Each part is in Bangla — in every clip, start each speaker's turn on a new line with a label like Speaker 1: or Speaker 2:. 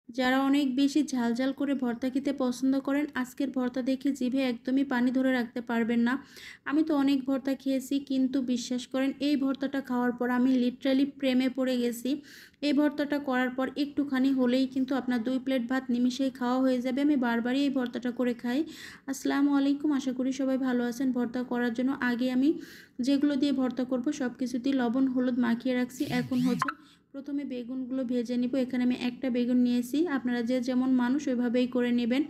Speaker 1: যারা অনেক বেশি ঝাল করে ভর্তা খেতে পছন্দ করেন, আজকের ভর্তা দেখে জিভে একদমই পানি ধরে রাখতে পারবেন না। আমি তো অনেক ভর্তা খেয়েছি, কিন্তু বিশ্বাস করেন এই ভর্তাটা খাওয়ার পর আমি লিটারালি প্রেমে পড়ে গেছি। এই ভর্তাটা করার পর একটুখানি হলেই কিন্তু আপনার 2 প্লেট ভাত নিমিশেই খাওয়া হয়ে যাবে। আমি বারবারই এই ভর্তাটা করে খাই। আসসালামু আলাইকুম, আশা করি সবাই ভালো আছেন। ভর্তা করার জন্য আগে আমি যেগুলো দিয়ে ভর্তা করব সব কিছুতেই লবণ হলুদ মাখিয়ে রাখছি। এখন হচ্ছে প্রথমে বেগুনগুলো ভেজে নিব। এখানে আমি একটা বেগুন নিয়েছি, আপনারা যে যেমন মানুষ ওইভাবেই করে নেবেন।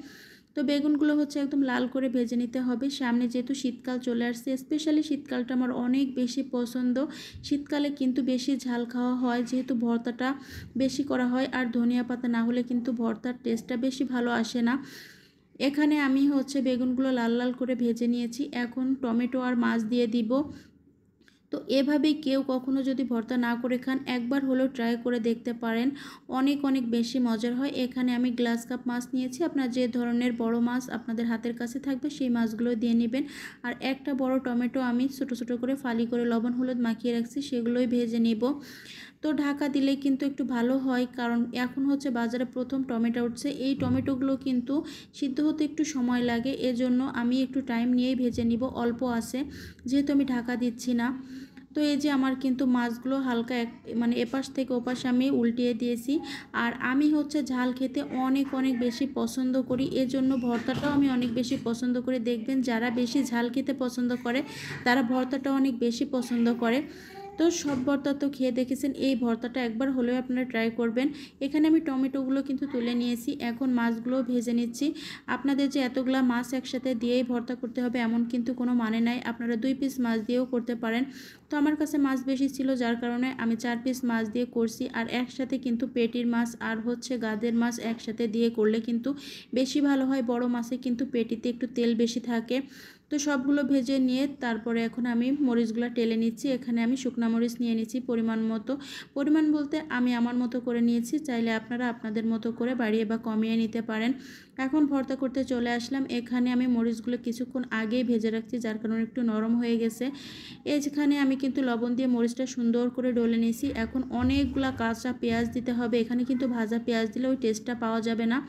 Speaker 1: তো বেগুনগুলো হচ্ছে একদম লাল করে ভেজে নিতে হবে। সামনে যেহেতু শীতকাল চলে আসছে, স্পেশালি শীতকালটা আমার অনেক বেশি পছন্দ। শীতকালে কিন্তু বেশি ঝাল খাওয়া হয়, যেহেতু ভর্তাটা বেশি করা হয়, আর ধনিয়া পাতা না হলে কিন্তু ভর্তার টেস্টটা বেশি ভালো আসে না। এখানে আমি হচ্ছে বেগুনগুলো লাল লাল করে ভেজে নিয়েছি। এখন টমেটো আর মাছ দিয়ে দিব। তো এভাবেই কেউ কখনো যদি ভর্তা না করে খান, একবার হলেও ট্রাই করে দেখতে পারেন। অনেক অনেক বেশি মজার হয়। এখানে আমি গ্লাস কাপ মাছ নিয়েছি। আপনার যে ধরনের বড় মাছ আপনাদের হাতের কাছে থাকবে সেই মাছগুলো দিয়ে নেবেন। আর একটা বড় টমেটো আমি ছোট ছোট করে ফালি করে লবণ হলুদ মাখিয়ে রাখছি, সেগুলোই ভেজে নেব। তো ঢাকা দিলেই কিন্তু একটু ভালো হয়, কারণ এখন হচ্ছে বাজারে প্রথম টমেটো উঠছে। এই টমেটোগুলো কিন্তু সিদ্ধ হতে একটু সময় লাগে, এজন্য আমি একটু টাইম নিয়েই ভেজে নিব, অল্প আছে যেহেতু আমি ঢাকা দিচ্ছি না। তো এই যে আমার কিন্তু মাছগুলো হালকা মানে এপাশ থেকে ওপাশ আমি উল্টিয়ে দিয়েছি। আর আমি হচ্ছে ঝাল খেতে অনেক অনেক বেশি পছন্দ করি, এজন্য ভর্তাটাও আমি অনেক বেশি পছন্দ করি। দেখবেন যারা বেশি ঝাল খেতে পছন্দ করে তারা ভর্তাটাও অনেক বেশি পছন্দ করে। তো সব ভর্তা তো খেয়ে দেখেছেন, এই ভর্তাটা একবার হলেও আপনারা ট্রাই করবেন। এখানে আমি টমেটোগুলো কিন্তু তুলে নিয়েছি, এখন মাছগুলো ভেজে নিচ্ছি। আপনাদের যে এতগুলা মাছ একসাথে দিয়েই ভর্তা করতে হবে এমন কিন্তু কোনো মানে নাই, আপনারা 2 পিস মাছ দিয়েও করতে পারেন। তো আমার কাছে মাছ বেশি ছিল, যার কারণে আমি 4 পিস মাছ দিয়ে করছি। আর একসাথে কিন্তু পেটির মাছ আর হচ্ছে গাদের মাছ একসাথে দিয়ে করলে কিন্তু বেশি ভালো হয়। বড় মাছে কিন্তু পেটিতে একটু তেল বেশি থাকে। তো সবগুলো ভেজে নিয়ে তারপরে এখন আমি মরিচগুলো টেলে নিচ্ছি। এখানে আমি শুকনা মরিচ নিয়ে নিচ্ছি পরিমাণ মতো। পরিমাণ বলতে আমি আমার মতো করে নিয়েছি, চাইলে আপনারা আপনাদের মতো করে বাড়িয়ে বা কমিয়ে নিতে পারেন। এখন ভর্তা করতে চলে আসলাম। এখানে আমি মরিচগুলো কিছুক্ষণ আগেই ভেজে রাখছি, যার কারণে একটু নরম হয়ে গেছে। যেখানে আমি কিন্তু লবণ দিয়ে মরিচটা সুন্দর করে ডলে নিয়েছি। এখন অনেকগুলা কাঁচা পেঁয়াজ দিতে হবে, এখানে কিন্তু ভাজা পেঁয়াজ দিলে ওই টেস্টটা পাওয়া যাবে না।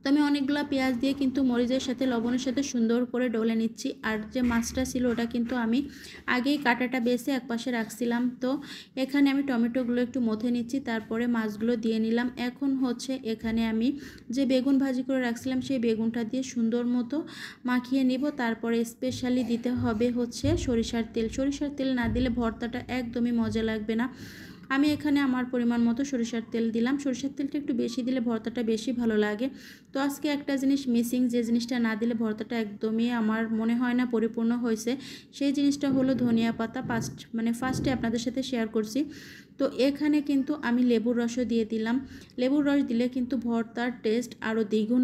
Speaker 1: তো আমি অনেকগুলো পেঁয়াজ দিয়ে কিন্তু মরিচের সাথে লবণের সাথে সুন্দর করে ডলে নিচ্ছি। আর যে মাছটা ছিল ওটা কিন্তু আমি আগেই কাঁটাটা বেছে একপাশে রাখছিলাম। তো এখানে আমি টমেটোগুলো একটু মথে নিচ্ছি, তারপরে মাছগুলো দিয়ে নিলাম। এখন হচ্ছে এখানে আমি যে বেগুন ভাজি করে রাখছিলাম সেই বেগুনটা দিয়ে সুন্দর মতো মাখিয়ে নিব। তারপরে স্পেশালি দিতে হবে হচ্ছে সরিষার তেল। সরিষার তেল না দিলে ভর্তাটা একদমই মজা লাগবে না। আমি এখানে আমার পরিমাণ মতো সরিষার তেল দিলাম। সরিষার তেলটা একটু বেশি দিলে ভর্তাটা বেশি ভালো লাগে। তো আজকে একটা জিনিস মিসিং, যে জিনিসটা না দিলে ভর্তাটা একদমই আমার মনে হয় না পরিপূর্ণ হয়েছে, সেই জিনিসটা হলো ধনিয়া পাতা। ফার্স্টে আপনাদের সাথে শেয়ার করছি। তো এখানে কিন্তু আমি লেবুর রসও দিয়ে দিলাম। লেবুর রস দিলে কিন্তু ভর্তার টেস্ট আরও দ্বিগুণ